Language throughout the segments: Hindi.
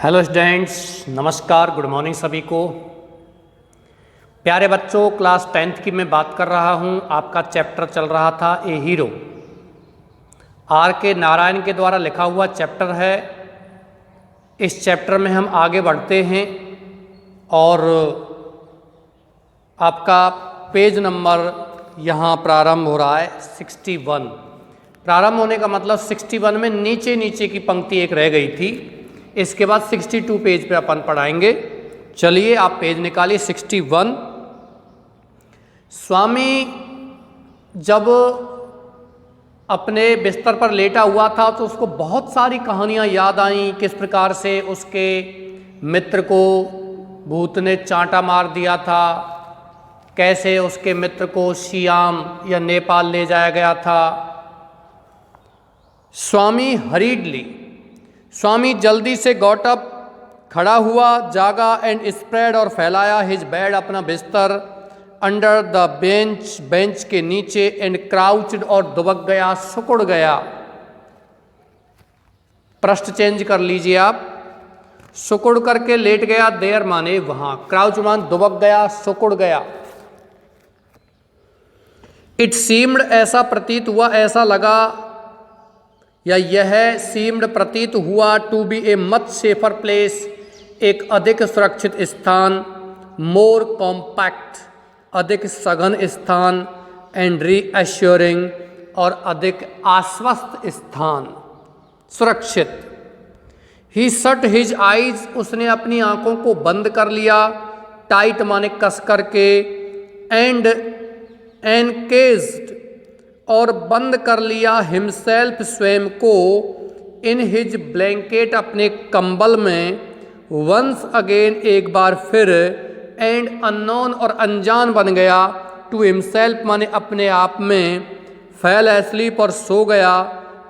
हेलो स्टूडेंट्स, नमस्कार, गुड मॉर्निंग सभी को। प्यारे बच्चों, क्लास 10th की मैं बात कर रहा हूँ। आपका चैप्टर चल रहा था ए हीरो। आर के नारायण के द्वारा लिखा हुआ चैप्टर है। इस चैप्टर में हम आगे बढ़ते हैं और आपका पेज नंबर यहाँ प्रारंभ हो रहा है 61। प्रारंभ होने का मतलब 61 में नीचे नीचे की पंक्ति एक रह गई थी। इसके बाद 62 पेज पे अपन पढ़ाएंगे। चलिए आप पेज निकालिए 61। स्वामी जब अपने बिस्तर पर लेटा हुआ था तो उसको बहुत सारी कहानियाँ याद आईं। किस प्रकार से उसके मित्र को भूत ने चांटा मार दिया था, कैसे उसके मित्र को सियाम या नेपाल ले जाया गया था। स्वामी जल्दी से गॉट अप, खड़ा हुआ, जागा एंड स्प्रेड और फैलाया हिज बेड, अपना बिस्तर, अंडर द बेंच के नीचे, एंड क्राउच्ड और दुबक गया, सुकुड़ गया। पृष्ठ चेंज कर लीजिए आप। सुकुड़ करके लेट गया, देर माने वहां, क्राउच मान दुबक गया, सुकुड़ गया। इट सीम्ड, ऐसा प्रतीत हुआ, ऐसा लगा, या यह सीम्ड प्रतीत हुआ, to be a much safer place, एक अधिक सुरक्षित स्थान, मोर कॉम्पैक्ट, अधिक सघन स्थान, एंड रीअश्योरिंग, और अधिक आश्वस्त स्थान, सुरक्षित। ही शट हिज आइज, उसने अपनी आंखों को बंद कर लिया, टाइट माने कस करके, एंड एनकेज्ड, और बंद कर लिया, हिमसेल्फ, स्वयं को, इन हिज ब्लैंकेट, अपने कंबल में, वंस अगेन, एक बार फिर, एंड अननोन, और अनजान बन गया, टू हिमसेल्फ माने अपने आप में, फेल एस्लीप, और सो गया,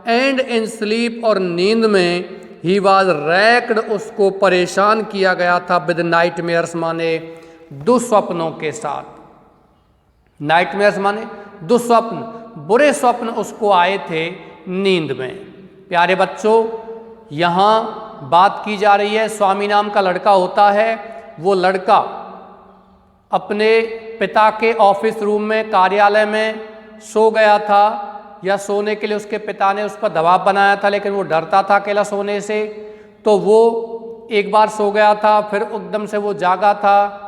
एंड इन स्लीप, और नींद में, ही वॉज रैक्ड, उसको परेशान किया गया था, विद नाइटमेयर्स माने दुस्वप्नों के साथ। नाइटमेयर्स माने दुस्वप्न, बुरे स्वप्न उसको आए थे नींद में। प्यारे बच्चों, यहाँ बात की जा रही है, स्वामी नाम का लड़का होता है। वो लड़का अपने पिता के ऑफिस रूम में, कार्यालय में सो गया था, या सोने के लिए उसके पिता ने उस पर दबाव बनाया था, लेकिन वो डरता था अकेला सोने से। तो वो एक बार सो गया था, फिर एकदम से वो जागा था,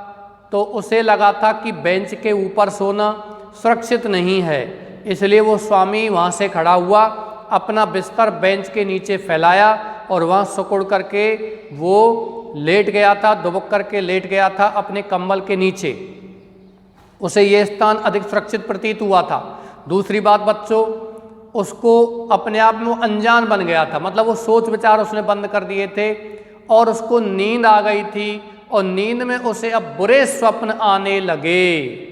तो उसे लगा था कि बेंच के ऊपर सोना सुरक्षित नहीं है। इसलिए वो स्वामी वहाँ से खड़ा हुआ, अपना बिस्तर बेंच के नीचे फैलाया, और वहाँ सुकुड़ करके वो लेट गया था, दुबक करके लेट गया था अपने कंबल के नीचे। उसे ये स्थान अधिक सुरक्षित प्रतीत हुआ था। दूसरी बात बच्चों, उसको अपने आप में वो अनजान बन गया था, मतलब वो सोच विचार उसने बंद कर दिए थे, और उसको नींद आ गई थी, और नींद में उसे अब बुरे स्वप्न आने लगे।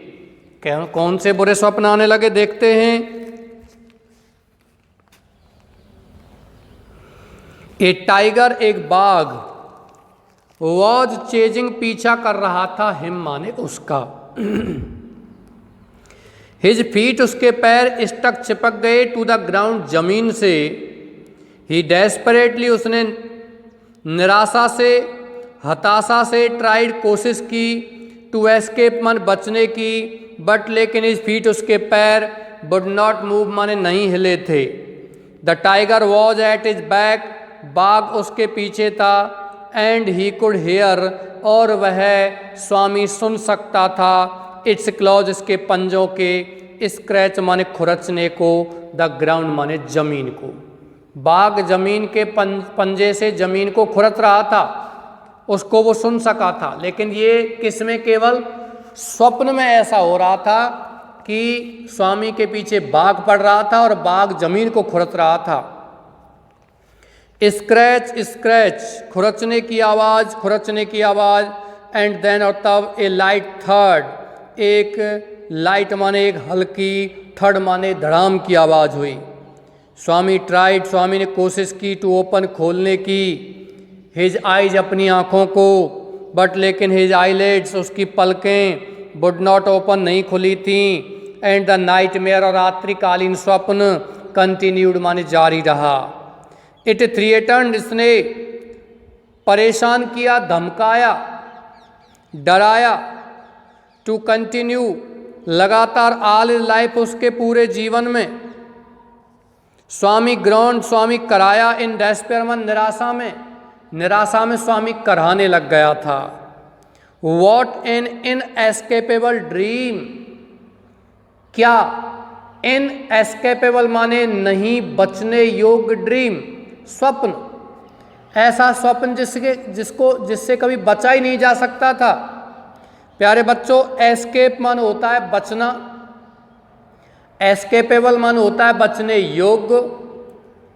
कौन से बुरे स्वप्न आने लगे देखते हैं। ए टाइगर, एक बाघ, वॉज चेजिंग, पीछा कर रहा था, हिम माने उसका। हिज फीट, उसके पैर, स्टक, चिपक गए, टू द ग्राउंड, जमीन से। ही डेस्परेटली, उसने निराशा से, हताशा से, ट्राइड, कोशिश की, टू एस्केप मन बचने की, बट लेकिन हिज फीट, उसके पैर, वुड नॉट मूव माने नहीं हिले थे। The tiger was at his back, बाघ उसके पीछे था, एंड ही कुड हेयर, और वह स्वामी सुन सकता था, इट्स क्लॉज, इसके पंजों के, स्क्रैच माने खुरचने को, द ग्राउंड माने जमीन को। बाघ जमीन के पंजे से जमीन को खुरच रहा था, उसको वो सुन सका था। लेकिन ये किसमें, केवल स्वप्न में ऐसा हो रहा था कि स्वामी के पीछे बाघ पड़ रहा था और बाघ जमीन को खुरच रहा था। स्क्रैच, स्क्रैच, खुरचने की आवाज़, खुरचने की आवाज़, एंड देन, और तब, ए लाइट थर्ड, एक लाइट माने एक हल्की, थर्ड माने धड़ाम की आवाज़ हुई। स्वामी ट्राइड, स्वामी ने कोशिश की, टू ओपन, खोलने की, हिज आइज, अपनी आँखों को, बट लेकिन हिज आईलेट्स, उसकी पलकें, वुड नॉट ओपन, नहीं खुली थी, एंड द नाइटमेयर, और रात्रिकालीन स्वप्न, कंटिन्यूड माने जारी रहा। इट थ्रिएटन्ड, इसने परेशान किया, धमकाया, डराया। टू कंटिन्यू, लगातार, ऑल इज लाइफ, उसके पूरे जीवन में। स्वामी ग्राउंड, स्वामी कराया। इन डेस्पेयर, मन निराशा में, निराशा में स्वामी कराने लग गया था। वॉट एन इनएस्केपेबल ड्रीम, क्या इनएस्केपेबल माने नहीं बचने योग्य, ड्रीम स्वप्न, ऐसा स्वप्न जिससे कभी बचा ही नहीं जा सकता था। प्यारे बच्चों, एस्केप मन होता है बचना, एस्केपेबल मन होता है बचने योग्य,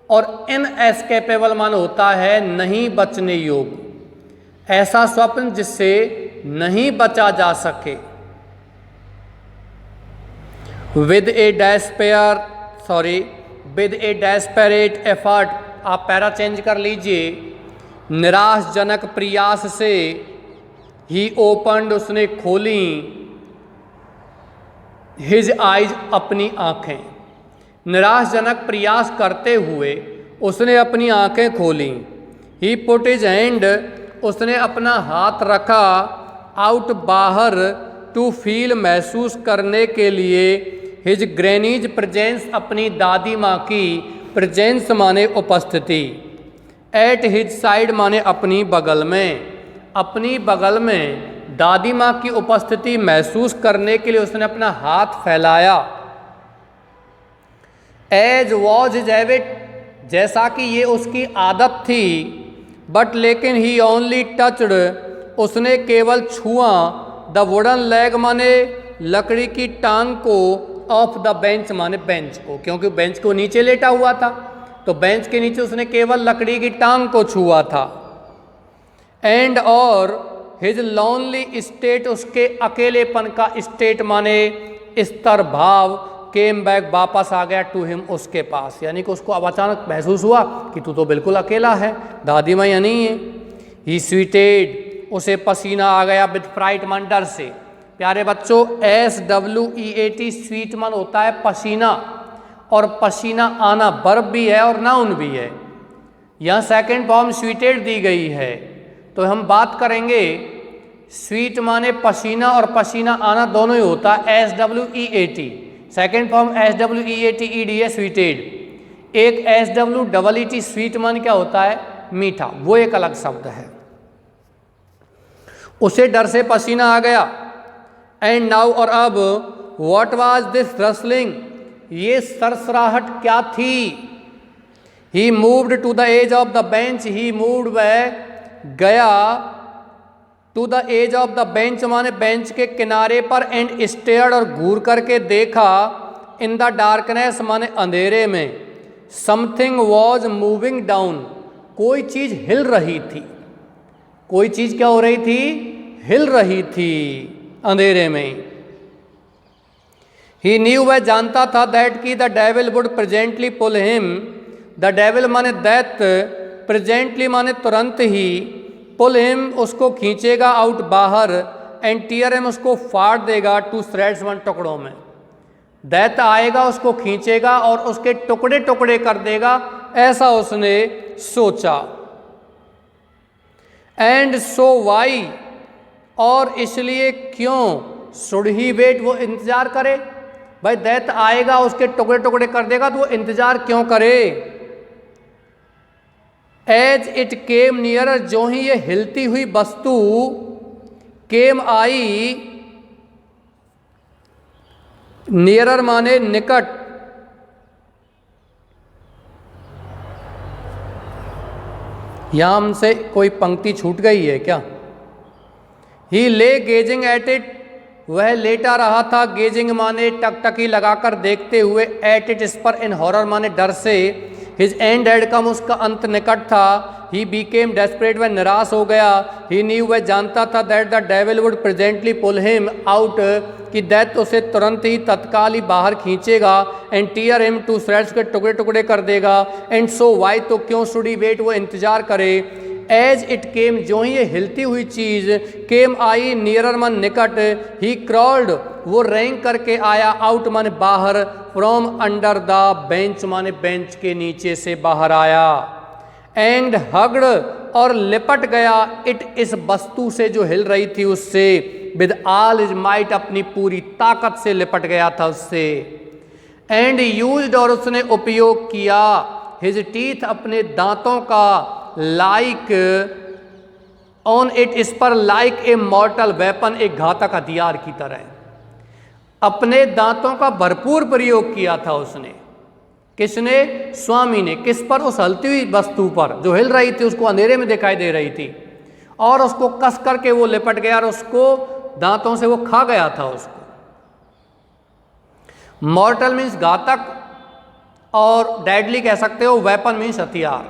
और इनएस्केपेबल मन होता है नहीं बचने योग्य, ऐसा स्वप्न जिससे नहीं बचा जा सके। विद ए डेस्पेरेट एफर्ट, आप पैरा चेंज कर लीजिए। निराशजनक प्रयास से, ही ओपन्ड, उसने खोली, हिज आइज, अपनी आंखें। निराशजनक प्रयास करते हुए उसने अपनी आंखें खोली। ही पुट हिज हैंड, उसने अपना हाथ रखा, आउट, बाहर, टू फील, महसूस करने के लिए, हिज ग्रैनीज प्रेजेंस, अपनी दादी माँ की, प्रेजेंस माने उपस्थिति, एट हिज साइड माने अपनी बगल में, अपनी बगल में दादी माँ की उपस्थिति महसूस करने के लिए उसने अपना हाथ फैलाया। एज वॉज हिज हैबिट, जैसा कि ये उसकी आदत थी, बट लेकिन ही ओनली टचड, उसने केवल छुआ, द वुडन लेग माने लकड़ी की टांग को, ऑफ द बेंच माने बेंच को, क्योंकि बेंच को नीचे लेटा हुआ था, तो बेंच के नीचे उसने केवल लकड़ी की टांग को छुआ था। एंड और हिज लॉनली स्टेट, उसके अकेलेपन का स्टेट माने स्तर, भाव, केम बैक, वापस आ गया, टू हिम, उसके पास, यानी कि उसको अब अचानक महसूस हुआ कि तू तो बिल्कुल अकेला है, दादी माँ यहाँ नहीं है। ही स्वीटेड, उसे पसीना आ गया, विथ फ्राइट, मन, डर से। प्यारे बच्चों, SWEAT स्वीट मन होता है पसीना, और पसीना आना वर्ब भी है और नाउन भी है। यहाँ सेकंड फॉर्म स्वीटेड दी गई है, तो हम बात करेंगे स्वीट माने पसीना और पसीना आना दोनों ही होता है, SWEAT। सेकंड फॉर्म SWEATED है, स्वीटेड। एक SWEET स्वीट मान क्या होता है, मीठा, वो एक अलग शब्द है। उसे डर से पसीना आ गया। एंड नाउ, और अब, व्हाट वाज दिस रसलिंग, ये सरसराहट क्या थी। He moved to the edge of the bench, he moved, वह गया, to the edge of the bench माने बेंच के किनारे पर, एंड स्टेयर्ड, और घूर करके देखा, इन द डार्कनेस माने अंधेरे में, समथिंग वॉज मूविंग डाउन, कोई चीज हिल रही थी, कोई चीज क्या हो रही थी, हिल रही थी अंधेरे में। ही न्यू, वह जानता था, दैट की the devil would presently pull him, the devil माने दैट, प्रेजेंटली माने तुरंत ही, पुल हिम, उसको खींचेगा, आउट, बाहर, एंड टीयर हिम, उसको फाड़ देगा, टू श्रेड्स, वन, टुकड़ों में। दैत आएगा, उसको खींचेगा और उसके टुकड़े टुकड़े कर देगा, ऐसा उसने सोचा। एंड सो वाई, और इसलिए क्यों, शुड ही वेट, वो इंतजार करे। भाई दैत आएगा, उसके टुकड़े टुकड़े कर देगा, तो वो इंतजार क्यों करे। एज इट केम नियर, जो ही ये हिलती हुई वस्तु केम आई, नियरर माने निकट, यहां हमसे कोई पंक्ति छूट गई है क्या। ही ले गेजिंग एट इट, वह लेटा रहा था, गेजिंग माने टकटकी लगाकर देखते हुए, एट इट, इस पर, इन हॉरर माने डर से। हिज एंड हैड कम, उसका अंत निकट था। ही बीकेम डेस्परेट, वह निराश हो गया। ही न्यू, वह जानता था, that the devil would presently pull him out, कि दैट उसे तुरंत ही, तत्काल ही बाहर खींचेगा, and tear him to shreds, के टुकड़े टुकड़े कर देगा। एंड सो वाई, तो क्यों, शुड ही वेट, वो इंतजार करे। एज इट केम, जो ही ये हिलती हुई चीज केम आई, नियरर मन निकट, ही क्रॉल्ड, वो रैंक करके आया, आउट माने बाहर, फ्रॉम अंडर द बेंच माने बेंच के नीचे से बाहर आया। एंड हग्ड, और लिपट गया, इट इस वस्तु से जो हिल रही थी उससे, विद ऑल इज माइट अपनी पूरी ताकत से लिपट गया था उससे। एंड यूज्ड और उसने उपयोग किया, हिज टीथ अपने दांतों का, लाइक ऑन इट इस पर, लाइक ए मॉर्टल वेपन एक घातक हथियार की तरह। अपने दांतों का भरपूर प्रयोग किया था उसने। किसने? स्वामी ने। किस पर? उस हलती हुई वस्तु पर जो हिल रही थी, उसको अंधेरे में दिखाई दे रही थी, और उसको कस करके वो लिपट गया और उसको दांतों से वो खा गया था उसको। मॉर्टल मीन्स घातक, और डेडली कह सकते हो, वेपन मीन्स हथियार।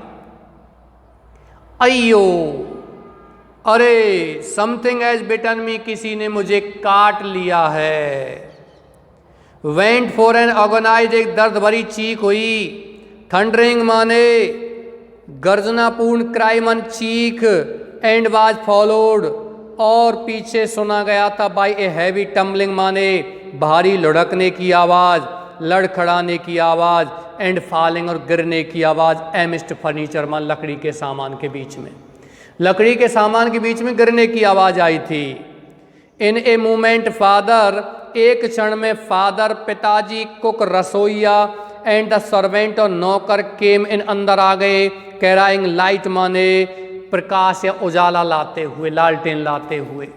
अयो, अरे, समथिंग हैज बिटन मी, किसी ने मुझे काट लिया है। वेंट फॉर एन ऑर्गेनाइज, एक दर्द भरी चीख हुई। थंडरिंग माने गर्जनापूर्ण, क्राई मन चीख, एंड वाज फॉलोड और पीछे सुना गया था, बाय ए हैवी टम्बलिंग माने भारी लुढ़कने की आवाज़, लड़खड़ाने की आवाज़, एंड फॉलिंग और गिरने की आवाज़, एमिस्ट फर्नीचर मान लकड़ी के सामान के बीच में, लकड़ी के सामान के बीच में गिरने की आवाज़ आई थी। इन ए मोमेंट फादर, एक क्षण में फादर पिताजी, कुक रसोईया, एंड द सर्वेंट और नौकर केम इन अंदर आ गए, कैराइंग लाइट माने प्रकाश या उजाला लाते हुए, लालटेन लाते हुए,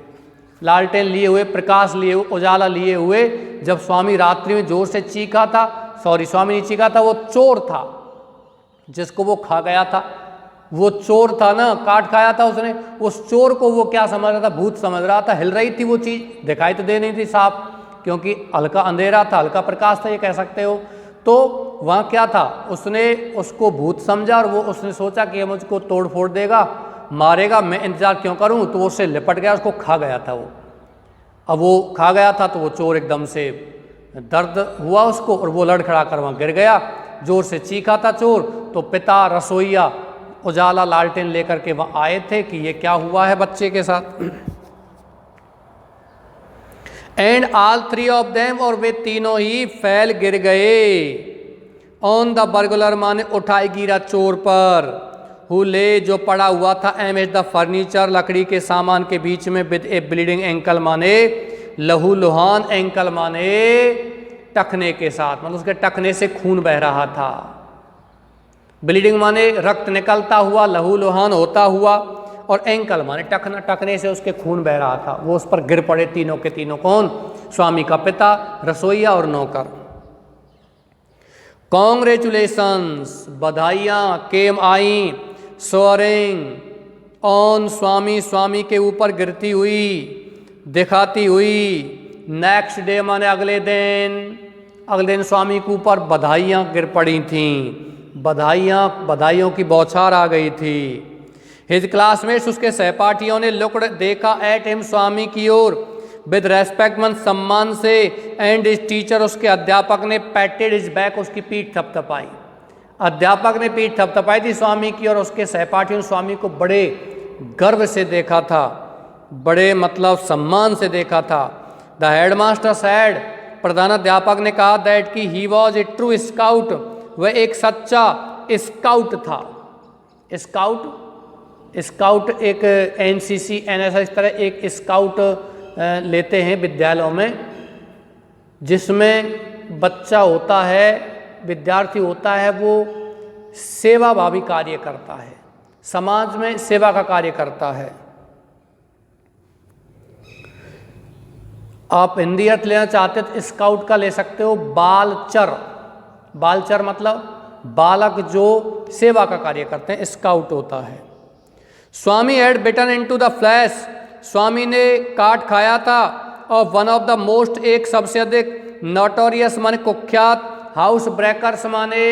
लालटेन लिए हुए, प्रकाश लिए हुए, उजाला लिए हुए। जब स्वामी रात्रि में जोर से चीखा था, स्वामी ने चीखा था, वो चोर था जिसको वो खा गया था, वो चोर था ना, काट खाया था उसने। उस चोर को वो क्या समझ रहा था? भूत समझ रहा था। हिल रही थी वो चीज़, दिखाई तो दे नहीं थी साफ, क्योंकि हल्का अंधेरा था, हल्का प्रकाश था, ये कह सकते हो। तो वहाँ क्या था? उसने उसको भूत समझा और वो उसने सोचा कि ये मुझको तोड़ फोड़ देगा, मारेगा, मैं इंतजार क्यों करूँ, तो वो उससे लिपट गया, उसको खा गया था वो। अब वो खा गया था तो वो चोर एकदम से दर्द हुआ उसको और वो लड़खड़ा कर वहाँ गिर गया, जोर से चीखा था चोर। तो पिता रसोईया उजाला लालटेन लेकर के वहाँ आए थे कि ये क्या हुआ है बच्चे के साथ। And all three of them, और वे तीनों ही फैल गिर गए, ऑन द बर्गुलर माने उठाई गिरा चोर पर, हु ले जो पड़ा हुआ था, एमएच द फर्नीचर लकड़ी के सामान के बीच में, विद ए ब्लीडिंग एंकल माने लहू लुहान, एंकल माने टखने के साथ, मतलब उसके टखने से खून बह रहा था। ब्लीडिंग माने रक्त निकलता हुआ, लहू लुहान होता हुआ, और एंकल माने टखना, टखने से उसके खून बह रहा था। वो उस पर गिर पड़े तीनों के तीनों। कौन? स्वामी का पिता, रसोईया और नौकर। कॉन्ग्रेचुलेशंस, बधाइयाँ केम आई, सोअरिंग ऑन स्वामी, स्वामी के ऊपर गिरती हुई, दिखाती हुई। नेक्स्ट डे माने अगले दिन, अगले दिन स्वामी के ऊपर बधाइयाँ गिर पड़ी थीं, बधाइयों की बौछार आ गई थी। हिज क्लासमेट्स, उसके सहपाठियों ने लुक्ड देखा, एट हिम स्वामी की ओर, विद रेस्पेक्ट मन सम्मान से, एंड हिज टीचर, उसके अध्यापक ने पैटेड हिज बैक, उसकी पीठ थपथपाई। अध्यापक ने पीठ थपथपाई थी स्वामी की, और उसके सहपाठियों ने स्वामी को बड़े गर्व से देखा था, बड़े मतलब सम्मान से देखा था। द हेडमास्टर सैड, प्रधानाध्यापक ने कहा, दैट कि he was a true scout, वह एक सच्चा स्काउट था। स्काउट एक एनसीसी, एनएसएस, इस तरह एक स्काउट लेते हैं विद्यालयों में, जिसमें बच्चा होता है, विद्यार्थी होता है, वो सेवाभावी कार्य करता है, समाज में सेवा का कार्य करता है। आप हिंदी अर्थ लेना चाहते तो स्काउट का ले सकते हो बालचर। बालचर मतलब बालक जो सेवा का कार्य करते हैं, स्काउट होता है। Swami had bitten into the flesh, Swami ने काट खाया था, और वन ऑफ द मोस्ट, एक सबसे अधिक, नोटोरियस माने कुख्यात, हाउस ब्रेकर्स माने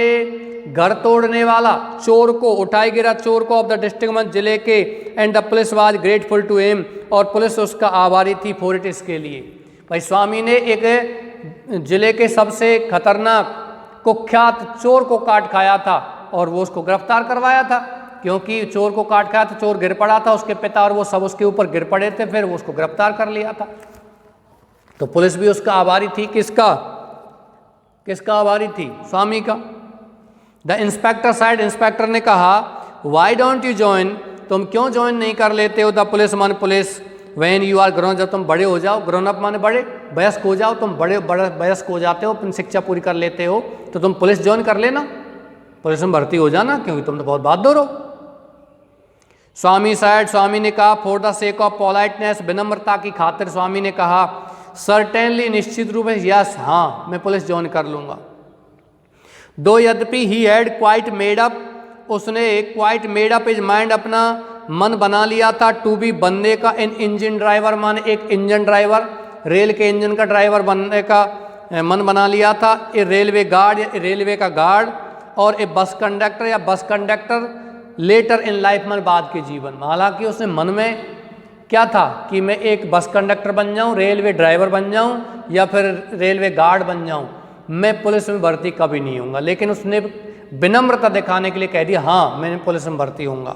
घर तोड़ने वाला, चोर को, उठाई गिरा चोर को, ऑफ द डिस्ट्रिक्ट मन जिले के, and the police was grateful to him, और पुलिस उसका आभारी थी फॉर इट, इसके लिए। भाई स्वामी ने एक जिले के सबसे खतरनाक कुख्यात चोर को काट खाया था, और वो उसको गिरफ्तार करवाया था, क्योंकि चोर को काट खाया था, चोर गिर पड़ा था, उसके पिता और वो सब उसके ऊपर गिर पड़े थे, फिर वो उसको गिरफ्तार कर लिया था। तो पुलिस भी उसका आभारी थी। किसका आभारी थी? स्वामी का। द इंस्पेक्टर साइड, इंस्पेक्टर ने कहा, वाई डोंट यू ज्वाइन तुम क्यों ज्वाइन नहीं कर लेते हो the policeman police when you are grown, जब तुम बड़े हो जाओ, ग्रोन अप माने बड़े, वयस्क हो जाओ, तुम बड़े वयस्क हो जाते हो, तुम शिक्षा पूरी कर लेते हो, तो तुम पुलिस ज्वाइन कर लेना, पुलिस में भर्ती हो जाना, क्योंकि तुम तो बहुत बहादुर हो। स्वामी साइड, स्वामी ने कहा for the sake of politeness, विनम्रता की खातिर स्वामी ने कहा सर्टेनली, निश्चित रूप से, यस हाँ मैं पुलिस ज्वाइन कर लूँगा। दो यद्यपि he had quite made up, उसने quite made up his mind, अपना मन बना लिया था, टू बी बनने का, एन इंजन ड्राइवर माने एक इंजन ड्राइवर, रेल के इंजन का ड्राइवर बनने का मन बना लिया था, ए रेलवे गार्ड या रेलवे का गार्ड, और ए बस कंडक्टर या bus conductor letter in life में, बाद के जीवन में। हालांकि उसने मन में क्या था कि मैं एक बस कंडक्टर बन जाऊं, रेलवे ड्राइवर बन जाऊं, या फिर रेलवे गार्ड बन जाऊं, मैं पुलिस में भर्ती कभी नहीं होऊंगा। लेकिन उसने विनम्रता दिखाने के लिए कह दिया हाँ मैं पुलिस में भर्ती होऊंगा।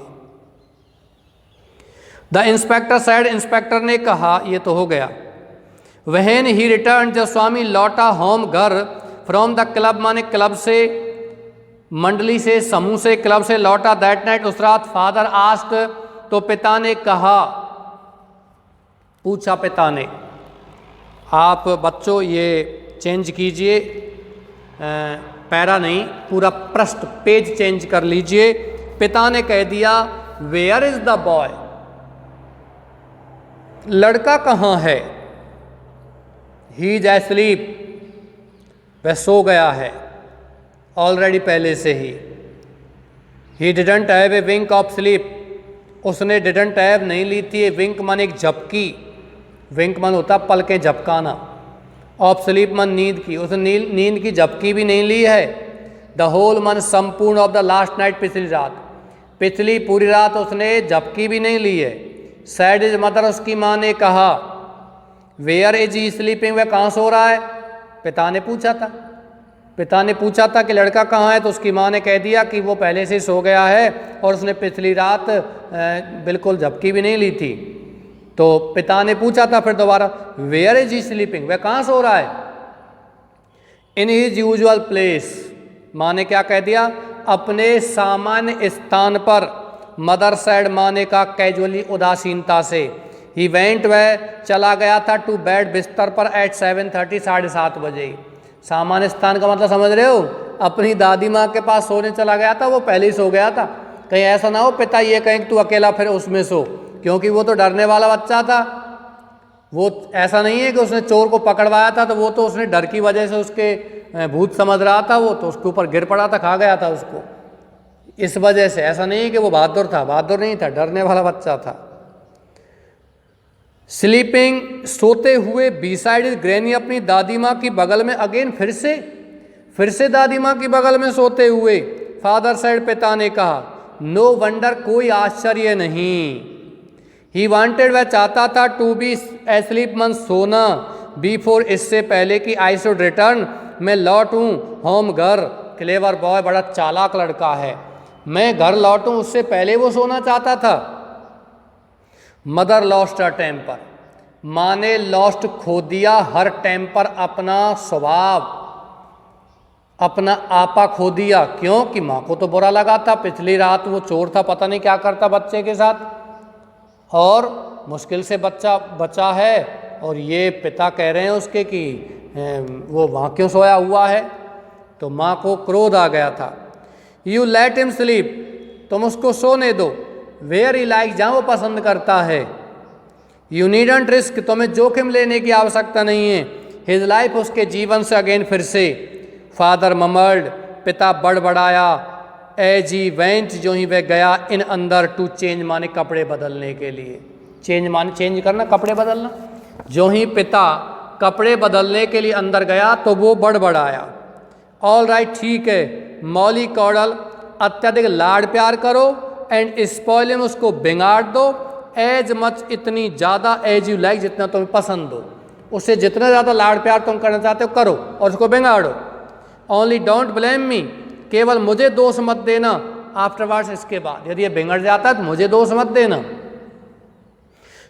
द इंस्पेक्टर साइड, इंस्पेक्टर ने कहा ये तो हो गया। वहन ही रिटर्न, जब स्वामी लौटा होम घर, फ्रॉम द क्लब माने क्लब से, मंडली से, समूह से, क्लब से लौटा, दैट नाइट उस रात, फादर आस्क्ड, तो पिता ने कहा, पूछा पिता ने, आप बच्चों ये चेंज कीजिए, पैरा नहीं पूरा पृष्ठ पेज चेंज कर लीजिए। पिता ने कह दिया वेयर इज द बॉय, लड़का कहाँ है, ही इज एस्लीप, वह सो गया है ऑलरेडी पहले से ही didn't have a wink of sleep, उसने डिडंट हैव नहीं ली थी, विंक मन एक झपकी, विंक मन होता पलकें झपकाना, ऑफ स्लीप मन नींद की, उसने नींद की झपकी भी नहीं ली है। द होल मन संपूर्ण ऑफ द लास्ट नाइट, पिछली रात, पिछली पूरी रात उसने झपकी भी नहीं ली है। सैड इज मदर, उसकी माँ ने कहा वेयर इज ही स्लीपिंग, वह कहाँ सो रहा है, पिता ने पूछा था, पिता ने पूछा था कि लड़का कहाँ है, तो उसकी माँ ने कह दिया कि वो पहले से सो गया है और उसने पिछली रात बिल्कुल झपकी भी नहीं ली थी। तो पिता ने पूछा था फिर दोबारा वेयर इज ही स्लीपिंग, वह कहाँ सो रहा है, इन हिज यूजुअल प्लेस, माँ ने क्या कह दिया, अपने सामान्य स्थान पर। मदर सैड, माँ ने कहा कैजुअली, उदासीनता से। ही वेंट, वह चला गया था, टू बेड, बिस्तर पर, एट 7:30, 7:30 बजे। सामान्य स्थान का मतलब समझ रहे हो, अपनी दादी माँ के पास सोने चला गया था, वो पहले ही सो गया था, कहीं ऐसा ना हो पिता ये कहें तू अकेला फिर उसमें सो, क्योंकि वो तो डरने वाला बच्चा था। वो ऐसा नहीं है कि उसने चोर को पकड़वाया था, तो वो तो उसने डर की वजह से उसके भूत समझ रहा था, वो तो उसके ऊपर गिर पड़ा था, खा गया था उसको, इस वजह से। ऐसा नहीं है कि वो बहादुर था, बहादुर नहीं था, डरने वाला बच्चा था। स्लीपिंग, सोते हुए, बिसाइड ग्रैनी, अपनी दादी माँ की बगल में, अगेन फिर से दादी माँ की बगल में सोते हुए। फादर साइड, पिता ने कहा नो वंडर, कोई आश्चर्य नहीं। ही वांटेड, वह चाहता था, टू बी एस्लीप, मन सोना, बिफोर, इससे पहले कि आई शुड रिटर्न, मैं लौटूं, होम घर। क्लेवर बॉय, बड़ा चालाक लड़का है, मैं घर लौटूं उससे पहले वो सोना चाहता था। मदर लॉस्ट हर टेम्पर, माँ ने लॉस्ट, खो दिया, हर टेम्पर, अपना स्वभाव, अपना आपा खो दिया। क्यों कि माँ को तो बुरा लगा था, पिछली रात वो चोर था, पता नहीं क्या करता बच्चे के साथ, और मुश्किल से बच्चा बचा है, और ये पिता कह रहे हैं उसके कि वो वहाँ क्यों सोया हुआ है, तो माँ को क्रोध आ गया था। यू लेट हिम स्लीप, तुम उसको सोने दो, वेयर ही लाइक, जहाँ वो पसंद करता है। यू नीडंट रिस्क, तुम्हें जोखिम लेने की आवश्यकता नहीं है, हिज लाइफ, उसके जीवन से, अगेन फिर से। फादर ममर्ड, पिता बड़बड़ाया, एज ही वेंट, जो ही वह गया, इन अंदर, टू चेंज माने कपड़े बदलने के लिए, चेंज माने चेंज करना, कपड़े बदलना। जो ही पिता कपड़े बदलने के लिए अंदर गया तो वो बड़बड़ाया। ऑल राइट, ठीक है, मौली कौड़ल, अत्यधिक लाड़ प्यार करो, एंड स्पॉइल हिम, उसको बिगाड़ दो, एज मच, इतनी ज़्यादा, एज यू लाइक, जितना तुम्हें पसंद हो, उससे जितना ज़्यादा लाड़ प्यार तुम करना चाहते हो करो, और उसको बिगाड़ो। ओनली डोंट ब्लेम मी, केवल मुझे दोष मत देना, आफ्टरवर्ड्स, इसके बाद यदि ये बिगड़ जाता है तो मुझे दोष मत देना।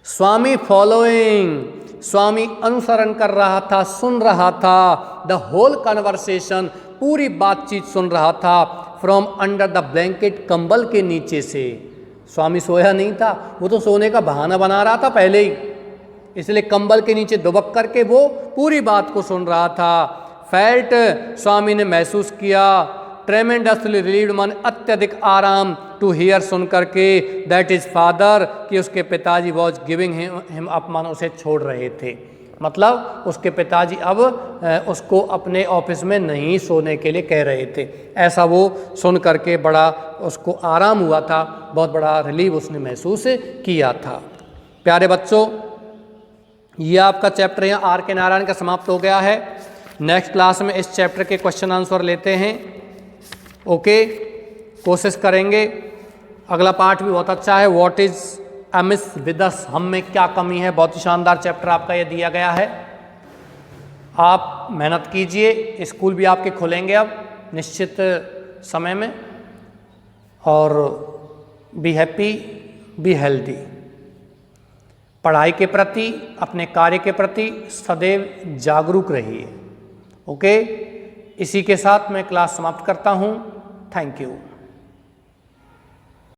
स्वामी फॉलोइंग, स्वामी अनुसरण कर रहा था, सुन रहा था, द होल कन्वर्सेशन, पूरी बातचीत सुन रहा था, फ्रॉम अंडर द ब्लैंकेट, कंबल के नीचे से। स्वामी सोया नहीं था, वो तो सोने का बहाना बना रहा था पहले ही, इसलिए कंबल के नीचे दुबक करके वो पूरी बात को सुन रहा था। फेल्ट, स्वामी ने महसूस किया, ट्रेमेंडसली रिलीव्ड, मन अत्यधिक आराम, टू हियर, सुन करके, दैट इज फादर, कि उसके पिताजी वॉज गिविंग हिम अप, मन उसे छोड़ रहे थे, मतलब उसके पिताजी अब उसको अपने ऑफिस में नहीं सोने के लिए कह रहे थे। ऐसा वो सुन करके बड़ा उसको आराम हुआ था, बहुत बड़ा रिलीव उसने महसूस किया था। प्यारे बच्चों, ये आपका चैप्टर यहाँ आर के नारायण का समाप्त हो गया है। नेक्स्ट क्लास में इस चैप्टर के क्वेश्चन आंसर लेते हैं। ओके, कोशिश करेंगे। अगला पार्ट भी बहुत अच्छा है, what is Amish with us, हम में क्या कमी है। बहुत ही शानदार चैप्टर आपका ये दिया गया है। आप मेहनत कीजिए, स्कूल भी आपके खुलेंगे अब निश्चित समय में, और बी हैप्पी, बी हेल्दी। पढ़ाई के प्रति, अपने कार्य के प्रति सदैव जागरूक रहिए। ओके, इसी के साथ मैं क्लास समाप्त करता हूँ। Thank you.